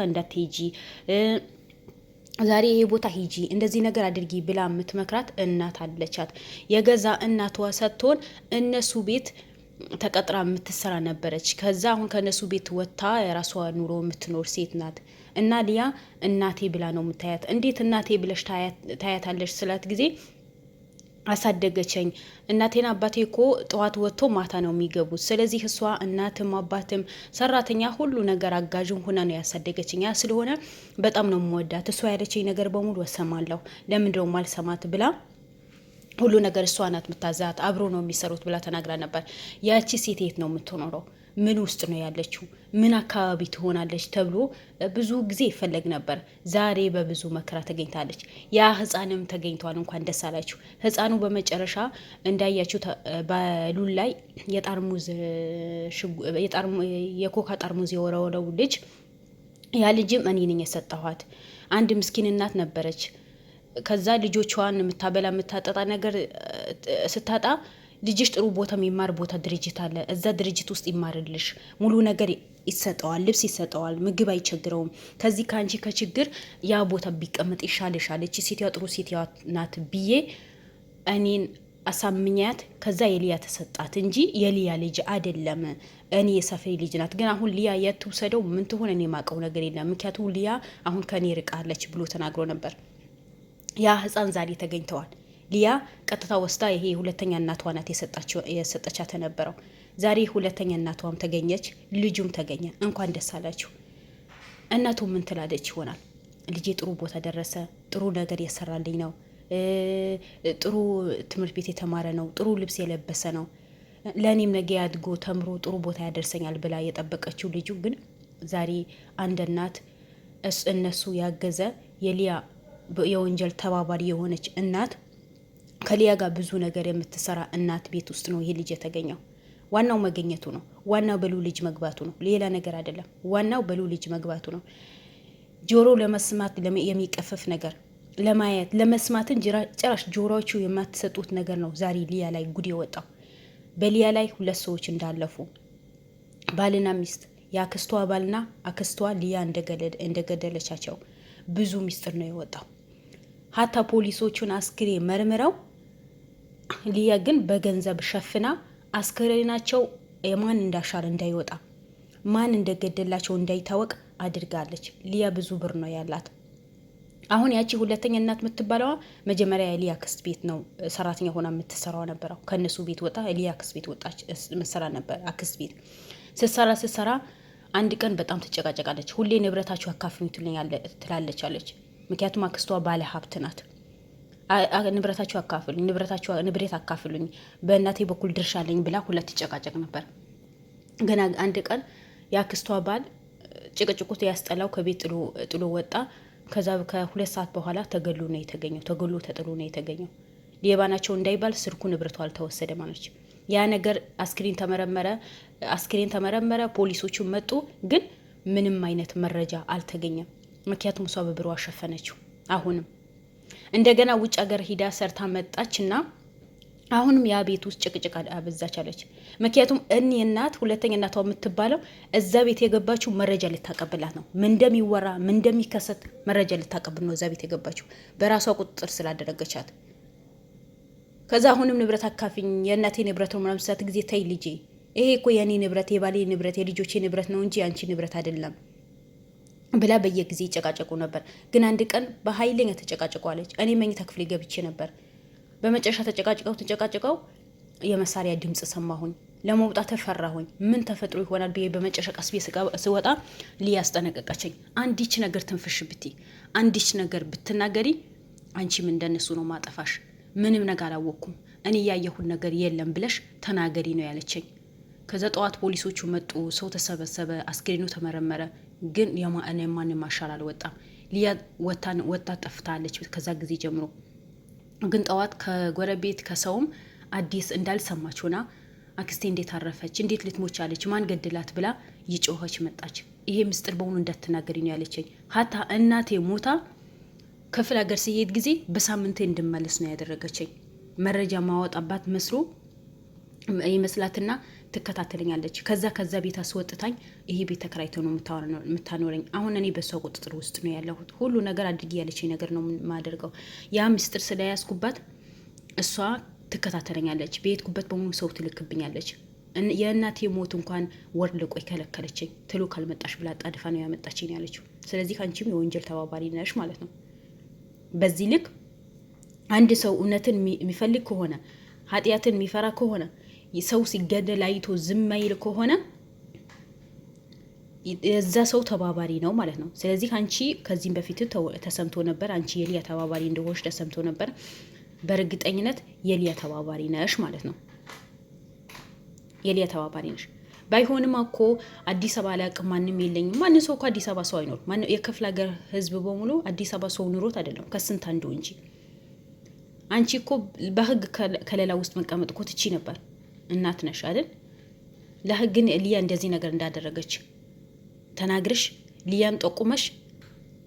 እንዳትሄጂ ዛሬ ይሄ ቦታ ሂጂ እንደዚህ ነገር አድርጊ ብላ የምትመክራት እናት አለቻት። የገዛ እናቷ ሰጥቶን እነሱ ቤት ተቀጥራ የምትሰራ ነበረች። ከዛ አሁን ከነሱ ቤት ወጥታ የራሷ ኑሮ የምትኖር ሴት ናት። እና ሊያ እናቴ ብላ ነው የምታያት። እንዴት እናቴ ብለሽ ታያታለሽ ስላት ጊዜ አሳደገችኝ። እናቴና አባቴ እኮ ጠዋት ወጥቶ ማታ ነው የሚገቡት። ስለዚህ እሷ እናትም አባትም ሰራተኛ ሁሉ ነገር አጋዥም ሆና ነው ያሳደገችኝ። ያ ስለሆነ በጣም ነው የምወዳት። እሷ ያለችኝ ነገር በሙሉ እሰማለሁ። ለምንድነው ማልሰማት ብላ ሁሉ ነገር እሷ ናት የምታዛት። አብሮ ነው የሚሰሩት ብላ ተናግራ ነበር። ያቺ ሴት የት ነው የምትኖረው? ምን ውስጥ ነው ያለችው? ምን አካባቢ ትሆናለች ተብሎ ብዙ ጊዜ ይፈለግ ነበር። ዛሬ በብዙ መከራ ተገኝታለች። ያ ህፃንም ተገኝቷል። እንኳን ደስ አላችሁ። ህፃኑ በመጨረሻ እንዳያችሁ በሉል ላይ የኮካ ጠርሙዝ የወረወረው ልጅ ያ ልጅም እኔ ነኝ የሰጠኋት። አንድ ምስኪን እናት ነበረች። ከዛ ልጆቿን የምታበላ የምታጠጣ ነገር ስታጣ ልጅሽ ጥሩ ቦታ የሚማር ቦታ ድርጅት አለ፣ እዛ ድርጅት ውስጥ ይማርልሽ፣ ሙሉ ነገር ይሰጠዋል፣ ልብስ ይሰጠዋል፣ ምግብ አይቸግረውም። ከዚህ ከአንቺ ከችግር ያ ቦታ ቢቀመጥ ይሻልሻል። እቺ ሴትዋ ጥሩ ሴትዋ ናት ብዬ እኔን አሳምኛት። ከዛ የሊያ ተሰጣት እንጂ የሊያ ልጅ አይደለም። እኔ የሰፈሪ ልጅ ናት። ግን አሁን ሊያ የት ትውሰደው ምን ትሆን እኔ ማቀው ነገር የለም። ምክንያቱም ሊያ አሁን ከኔ ርቃለች ብሎ ተናግሮ ነበር። ያ ህፃን ዛሬ ተገኝተዋል። ሊያ ቀጥታ ወስዳ ይሄ ሁለተኛ እናቷ ናት የሰጠቻት የነበረው። ዛሬ ሁለተኛ እናቷም ተገኘች፣ ልጁም ተገኘ። እንኳን ደስ አላችሁ። እናቱ ምን ትላለች ይሆናል? ልጄ ጥሩ ቦታ ደረሰ፣ ጥሩ ነገር የሰራልኝ ነው፣ ጥሩ ትምህርት ቤት የተማረ ነው፣ ጥሩ ልብስ የለበሰ ነው፣ ለእኔም ነገ አድጎ ተምሮ ጥሩ ቦታ ያደርሰኛል ብላ የጠበቀችው ልጁ ግን ዛሬ አንድ እናት እነሱ ያገዘ የሊያ የወንጀል ተባባሪ የሆነች እናት ከሊያ ጋር ብዙ ነገር የምትሰራ እናት ቤት ውስጥ ነው ይሄ ልጅ የተገኘው። ዋናው መገኘቱ ነው። ዋናው በሉ ልጅ መግባቱ ነው። ሌላ ነገር አይደለም። ዋናው በሉ ልጅ መግባቱ ነው። ጆሮ ለመስማት የሚቀፍፍ ነገር ለማየት ለመስማትን ጭራሽ ጆሮዎቹ የማትሰጡት ነገር ነው ዛሬ ሊያ ላይ ጉድ የወጣው። በሊያ ላይ ሁለት ሰዎች እንዳለፉ ባልና ሚስት፣ የአክስቷ ባልና አክስቷ ሊያ እንደገደለቻቸው ብዙ ሚስጥር ነው የወጣው። ሀታ ፖሊሶቹን አስክሬን መርምረው ሊያ ግን በገንዘብ ሸፍና አስክሬናቸው የማን እንዳሻር እንዳይወጣ ማን እንደገደላቸው እንዳይታወቅ አድርጋለች። ሊያ ብዙ ብር ነው ያላት። አሁን ያቺ ሁለተኛ እናት የምትባለዋ መጀመሪያ የሊያ ክስት ቤት ነው ሰራተኛ ሆና የምትሰራው ነበረው። ከነሱ ቤት ወጣ የሊያ ክስት ቤት ወጣች መሰራ ነበር። አክስት ቤት ስትሰራ አንድ ቀን በጣም ትጨቃጨቃለች። ሁሌ ንብረታችሁ አካፍሉኝ ትላለች አለች። ምክንያቱም አክስቷ ባለ ሀብት ናት። ንብረታችሁ አካፍሉኝ፣ ንብረት አካፍሉኝ፣ በእናቴ በኩል ድርሻ አለኝ ብላ ሁለት ትጨቃጨቅ ነበር። ገና አንድ ቀን የአክስቷ ባል ጭቅጭቁት ያስጠላው ከቤት ጥሎ ወጣ። ከዛ ከ2 ሰዓት በኋላ ተጥሎ ነው የተገኘው። ሌባ ናቸው እንዳይባል ስልኩ ንብረቱ አልተወሰደ ማለች። ያ ነገር አስክሬን ተመረመረ፣ ፖሊሶቹ መጡ። ግን ምንም አይነት መረጃ አልተገኘም። ምክንያቱም እሷ በብሯ ሸፈነችው። አሁንም እንደገና ውጭ ሀገር ሂዳ ሰርታ መጣችና አሁንም ያ ቤት ውስጥ ጭቅጭቅ አበዛች አለች። ምክንያቱም እኔ እናት ሁለተኛ እናቷ የምትባለው እዛ ቤት የገባችው መረጃ ልታቀብላት ነው። ምን እንደሚወራ ምን እንደሚከሰት መረጃ ልታቀብል ነው እዛ ቤት የገባችው በራሷ ቁጥጥር ስላደረገቻት። ከዛ አሁንም ንብረት አካፍኝ የእናቴ ንብረት ነው ምናምን ሰዓት ጊዜ ተይ ልጄ፣ ይሄ እኮ የኔ ንብረት የባሌ ንብረት የልጆቼ ንብረት ነው እንጂ አንቺ ንብረት አይደለም ብላ በየጊዜ ይጨቃጨቁ ነበር። ግን አንድ ቀን በኃይለኛ ተጨቃጨቋለች። እኔ መኝታ ክፍሌ ገብቼ ነበር። በመጨረሻ ተጨቃጭቀው የመሳሪያ ድምጽ ሰማሁኝ። ለመውጣት ፈራሁኝ። ምን ተፈጥሮ ይሆናል ብዬ በመጨረሻ ቀስ ብዬ ስወጣ ሊያ አስጠነቀቀችኝ። አንዲች ነገር ትንፍሽ ብቲ፣ አንዲች ነገር ብትናገሪ አንቺም እንደነሱ ነው ማጠፋሽ። ምንም ነገር አላወኩም፣ እኔ ያየሁን ነገር የለም ብለሽ ተናገሪ ነው ያለችኝ። ከዛ ጠዋት ፖሊሶቹ መጡ፣ ሰው ተሰበሰበ፣ አስክሬኑ ተመረመረ። ግን የማንም ማሻል አልወጣም። ሊያ ወጣ ጠፍታለች ከዛ ጊዜ ጀምሮ። ግን ጠዋት ከጎረቤት ከሰውም አዲስ እንዳልሰማች ሆና አክስቴ እንዴት አረፈች፣ እንዴት ልትሞች አለች፣ ማን ገድላት ብላ ይጮኸች መጣች። ይሄ ምስጢር በሆኑ እንዳትናገሪ ነው ያለችኝ። ሀታ እናቴ ሞታ ክፍለ ሀገር ሲሄድ ጊዜ በሳምንቴ እንድመለስ ነው ያደረገችኝ። መረጃ ማወጣባት መስሎ ይመስላትና ትከታተለኛለች። ከዛ ቤት አስወጥታኝ ይሄ ቤት ተከራይቶ ነው የምታኖረኝ። አሁን እኔ በሷ ቁጥጥር ውስጥ ነው ያለሁት። ሁሉ ነገር አድርጊ ያለችኝ ነገር ነው የማደርገው። ያ ምስጢር ስለያዝኩባት እሷ ትከታተለኛለች። በሄድኩበት በሙሉ ሰው ትልክብኛለች። የእናቴ ሞት እንኳን ወር ልቆይ ከለከለችኝ። ትሎ ካልመጣሽ ብላ ጣድፋ ነው ያመጣችኝ ያለችው። ስለዚህ አንቺም የወንጀል ተባባሪ ነሽ ማለት ነው። በዚህ ልክ አንድ ሰው እውነትን የሚፈልግ ከሆነ ኃጢአትን የሚፈራ ከሆነ ሰው ሲገደል አይቶ ዝም ማይል ከሆነ የዛ ሰው ተባባሪ ነው ማለት ነው። ስለዚህ አንቺ ከዚህም በፊት ተሰምቶ ነበር፣ አንቺ የሊያ ተባባሪ እንደሆንሽ ተሰምቶ ነበር። በእርግጠኝነት የሊያ ተባባሪ ነሽ ማለት ነው። የሊያ ተባባሪ ነሽ። ባይሆንም እኮ አዲስ አበባ ላይ አቅም ማንም የለኝም። ማንም ሰው እኮ አዲስ አበባ ሰው አይኖርም። የክፍለ ሀገር ህዝብ በሙሉ አዲስ አበባ ሰው ኑሮት አይደለም፣ ከስንት አንዱ እንጂ። አንቺ እኮ በህግ ከሌላ ውስጥ መቀመጥ እኮ ትቺ ነበር። እናት ነሽ አይደል? ለህግን ሊያ እንደዚህ ነገር እንዳደረገች ተናግርሽ ሊያን ጠቁመሽ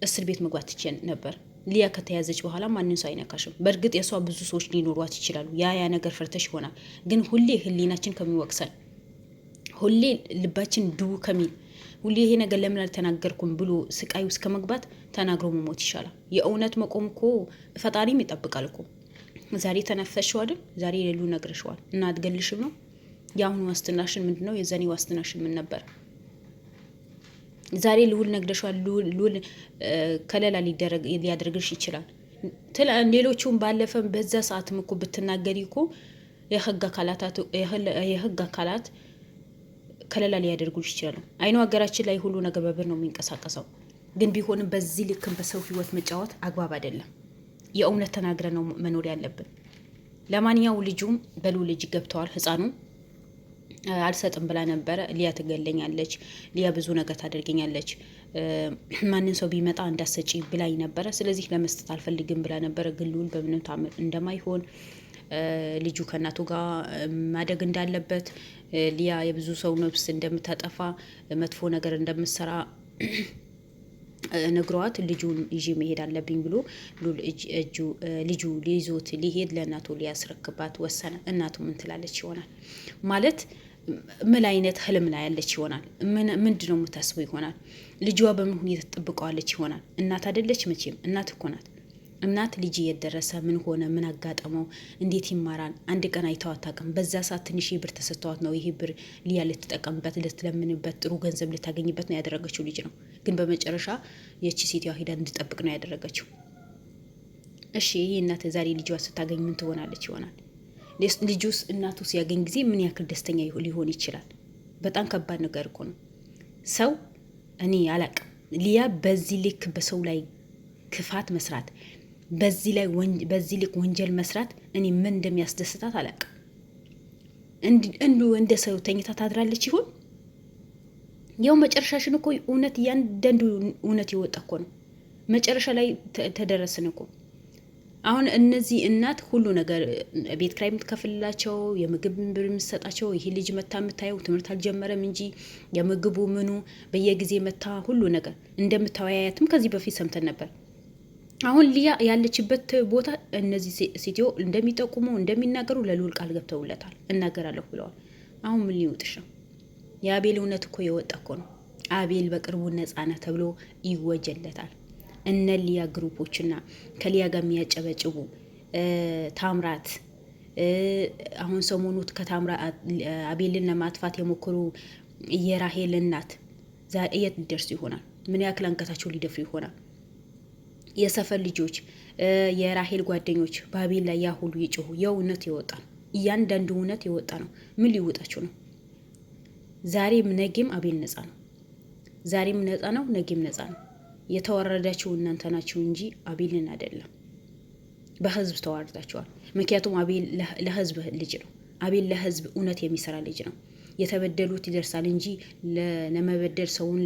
እስር ቤት መግባት ትቼ ነበር። ሊያ ከተያዘች በኋላ ማንን ሰው አይነካሽም። በእርግጥ የሷ ብዙ ሰዎች ሊኖሯት ይችላሉ። ያ ነገር ፈርተሽ ይሆናል። ግን ሁሌ ህሊናችን ከሚወቅሰን፣ ሁሌ ልባችን ድው ከሚል፣ ሁሌ ይሄ ነገር ለምን አልተናገርኩም ብሎ ስቃይ ውስጥ ከመግባት ተናግሮ መሞት ይሻላል። የእውነት መቆም እኮ ፈጣሪም ይጠብቃል እኮ። ዛሬ ተነፈሽው አይደል? ዛሬ የሌሉ ነግረሽዋል እና አትገልሽም ነው። የአሁኑ ዋስትናሽን ምንድን ነው? የዛኔ ዋስትናሽን ምን ነበር? ዛሬ ልውል ነግረሽዋል። ልውል ከለላ ሊያደርግሽ ይችላል። ሌሎቹም ባለፈም በዛ ሰዓትም እኮ ብትናገሪ እኮ የህግ አካላት ከለላ ሊያደርጉሽ ይችላሉ። አይኑ ሀገራችን ላይ ሁሉ ነገር በብር ነው የሚንቀሳቀሰው። ግን ቢሆንም በዚህ ልክም በሰው ህይወት መጫወት አግባብ አይደለም። የእውነት ተናግረ ነው መኖር ያለብን። ለማንኛው ልጁም በሉ ልጅ ገብተዋል። ህፃኑ አልሰጥም ብላ ነበረ። ሊያ ትገለኛለች፣ ሊያ ብዙ ነገር ታደርገኛለች፣ ማንን ሰው ቢመጣ እንዳሰጪ ብላኝ ነበረ። ስለዚህ ለመስጠት አልፈልግም ብላ ነበረ። ግን ልዑል በምንም ታምር እንደማይሆን ልጁ ከእናቱ ጋር ማደግ እንዳለበት፣ ሊያ የብዙ ሰው ነፍስ እንደምታጠፋ፣ መጥፎ ነገር እንደምትሰራ ነግሯት ልጁን ይዤ መሄድ አለብኝ ብሎ ልጁ ሊይዞት ሊሄድ ለእናቱ ሊያስረክባት ወሰነ። እናቱ ምን ትላለች ይሆናል ማለት ምን አይነት ህልም ላይ ያለች ይሆናል? ምንድን ነው የምታስበው ይሆናል? ልጇ በምን ሁኔታ ትጠብቀዋለች ይሆናል? እናት አይደለች መቼም፣ እናት እኮ ናት። እናት ልጅ የደረሰ ምን ሆነ፣ ምን አጋጠመው፣ እንዴት ይማራል? አንድ ቀን አይተው አታውቅም። በዛ ሰዓት ትንሽ ብር ተሰጥተዋት ነው ይሄ ብር ሊያ ልትጠቀምበት፣ ልትለምንበት፣ ጥሩ ገንዘብ ልታገኝበት ነው ያደረገችው ልጅ ነው። ግን በመጨረሻ የቺ ሴትዋ ሂዳ እንድጠብቅ ነው ያደረገችው። እሺ ይሄ እናት ዛሬ ልጇ ስታገኝ ምን ትሆናለች ይሆናል? ልጁስ እናቱ ሲያገኝ ጊዜ ምን ያክል ደስተኛ ሊሆን ይችላል? በጣም ከባድ ነገር እኮ ነው። ሰው እኔ አላቅም። ሊያ በዚህ ልክ በሰው ላይ ክፋት መስራት፣ በዚህ ልክ ወንጀል መስራት እኔ ምን እንደሚያስደስታት አላቅም። እንደ ሰው ተኝታ ታድራለች ይሆን? ያው መጨረሻሽን እኮ እውነት እያንዳንዱ እውነት የወጣ እኮ ነው። መጨረሻ ላይ ተደረስን እኮ። አሁን እነዚህ እናት ሁሉ ነገር ቤት ኪራይ የምትከፍልላቸው፣ የምግብ ብር የምትሰጣቸው፣ ይሄ ልጅ መታ የምታየው ትምህርት አልጀመረም እንጂ የምግቡ ምኑ በየጊዜ መታ ሁሉ ነገር እንደምታወያያትም ከዚህ በፊት ሰምተን ነበር። አሁን ሊያ ያለችበት ቦታ እነዚህ ሴትዮ እንደሚጠቁሙ እንደሚናገሩ ለልዑል ቃል ገብተውለታል። እናገራለሁ ብለዋል። አሁን ምን ሊውጥሽ ነው? የአቤል እውነት እኮ የወጣ እኮ ነው። አቤል በቅርቡ ነጻነት ተብሎ ይወጀለታል። እነ ሊያ ግሩፖችና ከሊያ ጋር የሚያጨበጭቡ ታምራት፣ አሁን ሰሞኑት አቤልን ለማጥፋት የሞከሩ የራሄል እናት የት ሊደርሱ ይሆናል? ምን ያክል አንገታቸው ሊደፍሩ ይሆናል? የሰፈር ልጆች፣ የራሄል ጓደኞች በአቤል ላይ ያ ሁሉ ይጮሁ። የእውነት የወጣ ነው። እያንዳንዱ እውነት የወጣ ነው። ምን ሊወጣችሁ ነው? ዛሬም ነገም አቤል ነጻ ነው። ዛሬም ነጻ ነው፣ ነገም ነጻ ነው። የተዋረዳችሁ እናንተ ናችሁ እንጂ አቤልን አይደለም። በህዝብ ተዋርዳችኋል። ምክንያቱም አቤል ለህዝብ ልጅ ነው። አቤል ለህዝብ እውነት የሚሰራ ልጅ ነው። የተበደሉት ይደርሳል እንጂ ለመበደል፣ ሰውን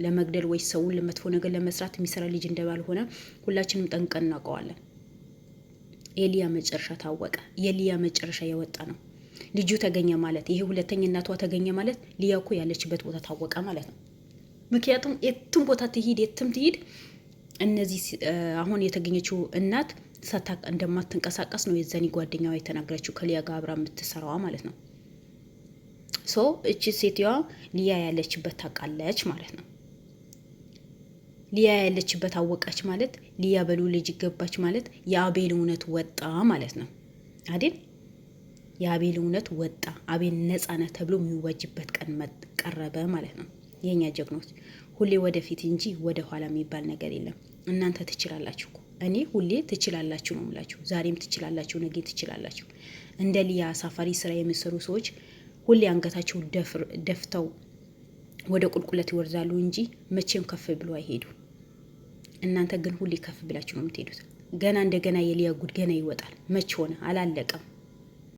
ለመግደል ወይ ሰውን ለመጥፎ ነገር ለመስራት የሚሰራ ልጅ እንደባልሆነ ሁላችንም ጠንቀን እናውቀዋለን። የሊያ መጨረሻ ታወቀ። የሊያ መጨረሻ የወጣ ነው። ልጁ ተገኘ ማለት ይሄ ሁለተኛ እናቷ ተገኘ ማለት ሊያ እኮ ያለችበት ቦታ ታወቀ ማለት ነው። ምክንያቱም የትም ቦታ ትሂድ የትም ትሂድ እነዚህ አሁን የተገኘችው እናት ሳታቅ እንደማትንቀሳቀስ ነው የዛኔ ጓደኛዋ የተናገረችው ከሊያ ጋር አብራ የምትሰራዋ ማለት ነው። ሶ እቺ ሴትዮዋ ሊያ ያለችበት ታውቃለች ማለት ነው። ሊያ ያለችበት አወቃች ማለት ሊያ በሉ ልጅ ገባች ማለት የአቤል እውነት ወጣ ማለት ነው አይደል? የአቤል እውነት ወጣ። አቤል ነፃ ነህ ተብሎ የሚወጅበት ቀን ቀረበ ማለት ነው። የኛ ጀግኖች ሁሌ ወደፊት እንጂ ወደ ኋላ የሚባል ነገር የለም። እናንተ ትችላላችሁ እኮ እኔ ሁሌ ትችላላችሁ ነው የምላችሁ። ዛሬም ትችላላችሁ፣ ነገ ትችላላችሁ። እንደ ሊያ አሳፋሪ ስራ የሚሰሩ ሰዎች ሁሌ አንገታቸው ደፍተው ወደ ቁልቁለት ይወርዳሉ እንጂ መቼም ከፍ ብሎ አይሄዱ። እናንተ ግን ሁሌ ከፍ ብላችሁ ነው የምትሄዱት። ገና እንደገና የሊያ ጉድ ገና ይወጣል። መች ሆነ? አላለቀም።